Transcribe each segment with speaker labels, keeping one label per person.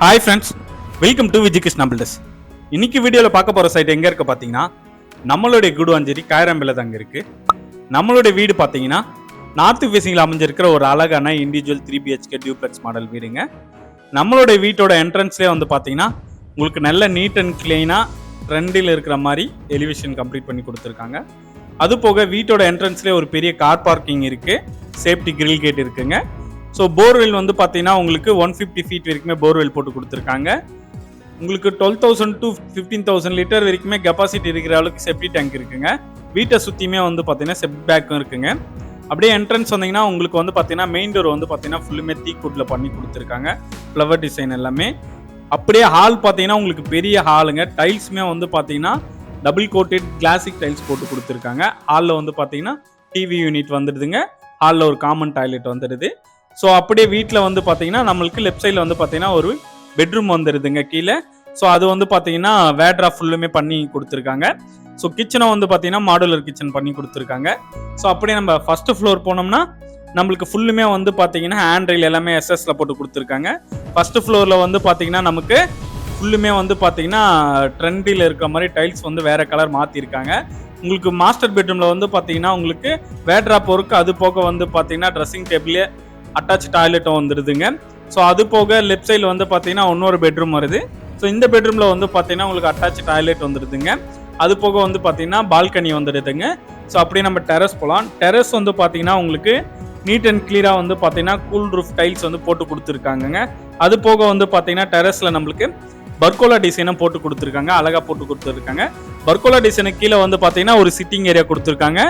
Speaker 1: Hi friends, welcome to Viji Krishna builders. இன்னைக்கு வீடியோவில் பார்க்க போகிற சைட் எங்கே இருக்குது பார்த்தீங்கன்னா, நம்மளுடைய குடுவாஞ்சேரி காயரம்பில் தாங்க இருக்குது. நம்மளுடைய வீடு பார்த்தீங்கன்னா நார்த் ஃபேஸிங்கில் அமைஞ்சிருக்கிற ஒரு அழகான இண்டிவிஜுவல் 3BHK டியூப்ளெக்ஸ் மாடல் வீடுங்க. நம்மளுடைய வீட்டோட என்ட்ரன்ஸ்லேயே வந்து பார்த்தீங்கன்னா உங்களுக்கு நல்ல நீட் அண்ட் கிளீனாக ட்ரெண்டில் இருக்கிற மாதிரி எலிவேஷன் கம்ப்ளீட் பண்ணி கொடுத்துருக்காங்க. அது போக வீட்டோட என்ட்ரன்ஸ்லேயே ஒரு பெரிய கார் பார்க்கிங் இருக்குது, சேஃப்டி கிரில் கேட் இருக்குங்க. ஸோ போர்வெல் வந்து பார்த்தீங்கன்னா உங்களுக்கு 150 ஃபீட் வரைக்குமே போர்வெல் போட்டு கொடுத்துருக்காங்க. உங்களுக்கு 12,000 to 15,000 லிட்டர் வரைக்குமே கெப்பாசிட்டி இருக்கிற அளவுக்கு செப்டி டேங்க் இருக்குங்க. வீட்டை சுற்றியுமே வந்து பார்த்தீங்கன்னா செப்டி பேக்கும் இருக்குங்க. அப்படியே என்ட்ரன்ஸ் வந்தீங்கன்னா உங்களுக்கு வந்து பார்த்தீங்கன்னா மெயின் டோர் வந்து பார்த்தீங்கன்னா ஃபுல்லுமே தீக்குட்டில் பண்ணி கொடுத்துருக்காங்க, ஃப்ளவர் டிசைன் எல்லாமே. அப்படியே ஹால் பார்த்தீங்கன்னா உங்களுக்கு பெரிய ஹாலுங்க. டைல்ஸுமே வந்து பார்த்தீங்கன்னா டபுள் கோட்டட் கிளாசிக் டைல்ஸ் போட்டு கொடுத்துருக்காங்க. ஹாலில் வந்து பார்த்தீங்கன்னா டிவி யூனிட் வந்துடுதுங்க. ஹாலில் ஒரு காமன் டாய்லெட் வந்துடுது. ஸோ அப்படியே வீட்டில் வந்து பார்த்தீங்கன்னா நம்மளுக்கு லெஃப்ட் சைடில் வந்து பார்த்தீங்கன்னா ஒரு பெட்ரூம் வந்துடுதுங்க கீழே. ஸோ அது வந்து பார்த்தீங்கன்னா வேட்ரா ஃபுல்லுமே பண்ணி கொடுத்துருக்காங்க. ஸோ கிச்சனை வந்து பார்த்தீங்கன்னா மாடுலர் கிச்சன் பண்ணி கொடுத்துருக்காங்க. ஸோ அப்படியே நம்ம ஃபர்ஸ்ட் ஃப்ளோர் போனோம்னா நம்மளுக்கு ஃபுல்லுமே வந்து பார்த்தீங்கன்னா ஹேண்ட் ரெயில் எல்லாமே எஸ்எஸ்ல போட்டு கொடுத்துருக்காங்க. ஃபர்ஸ்ட் ஃப்ளோரில் வந்து பார்த்தீங்கன்னா நமக்கு ஃபுல்லுமே வந்து பார்த்தீங்கன்னா ட்ரெண்டில் இருக்கிற மாதிரி டைல்ஸ் வந்து வேற கலர் மாற்றிருக்காங்க. உங்களுக்கு மாஸ்டர் பெட்ரூமில் வந்து பார்த்தீங்கன்னா உங்களுக்கு வேட்ரா பொருக்கு, அது போக வந்து பார்த்தீங்கன்னா ட்ரெஸ்ஸிங் டேபிளே அட்டாச் டாய்லெட்டும் வந்துடுதுங்க. ஸோ அது போக லெஃப்ட் சைடில் வந்து பார்த்தீங்கன்னா இன்னொரு பெட்ரூம் வருது. ஸோ இந்த பெட்ரூமில் வந்து பார்த்தீங்கன்னா உங்களுக்கு அட்டாச் டாய்லெட் வந்துடுதுங்க. அது போக வந்து பார்த்தீங்கன்னா பால்கனி வந்துடுதுங்க. ஸோ அப்படியே நம்ம டெரஸ் போகலாம். டெரஸ் வந்து பார்த்தீங்கன்னா உங்களுக்கு நீட் அண்ட் கிளியராக வந்து பார்த்தீங்கன்னா கூல் ரூஃப் டைல்ஸ் வந்து போட்டு கொடுத்துருக்காங்கங்க. அது போக வந்து பார்த்தீங்கன்னா டெரஸில் நம்மளுக்கு பர்கோலா டிசைனும் போட்டு கொடுத்துருக்காங்க, அழகாக போட்டு கொடுத்துருக்காங்க. பர்கோலா டிசைனுக்கு கீழே வந்து பார்த்தீங்கன்னா ஒரு சிட்டிங் ஏரியா கொடுத்துருக்காங்க.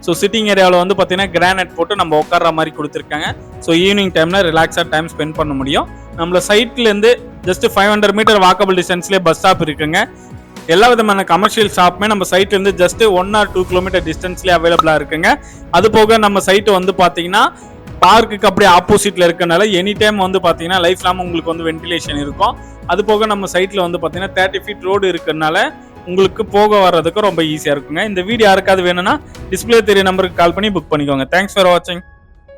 Speaker 1: ஸோ சிட்டிங் ஏரியாவில் வந்து பார்த்தீங்கன்னா கிரானைட் போட்டு நம்ம உட்கார்ற மாதிரி கொடுத்துருக்காங்க. ஸோ ஈவினிங் டைமில் ரிலாக்ஸாக டைம் ஸ்பெண்ட் பண்ண முடியும். நம்மள சைட்லேருந்து ஜஸ்ட் 500 மீட்டர் வாக்கபிள் டிஸ்டன்ஸ்லேயே பஸ் ஸ்டாப் இருக்குங்க. எல்லா விதமான கமர்ஷியல் ஷாப்புமே நம்ம சைட்லேருந்து ஜஸ்ட் 1 or 2 கிலோமீட்டர் டிஸ்டன்ஸ்லேயே அவைலபிளாக இருக்குங்க. அது போக நம்ம சைட்டு வந்து பார்த்தீங்கன்னா பார்க்குக்கு அப்படியே ஆப்போசிட்டில் இருக்கனால எனி டைம் வந்து பார்த்தீங்கன்னா லைஃப் லாங் உங்களுக்கு வந்து வென்டிலேஷன் இருக்கும். அது போக நம்ம சைட்டில் வந்து பார்த்தீங்கன்னா 30 ஃபீட் ரோடு இருக்கிறதுனால உங்களுக்கு போக வர்றதுக்கு ரொம்ப ஈஸியாக இருக்குங்க. இந்த வீடியோ யாருக்காவது வேணும்னா டிஸ்பிளே தெரிய நம்பருக்கு கால் பண்ணி புக் பண்ணிக்கோங்க. தேங்க்ஸ் ஃபார் வாட்சிங்.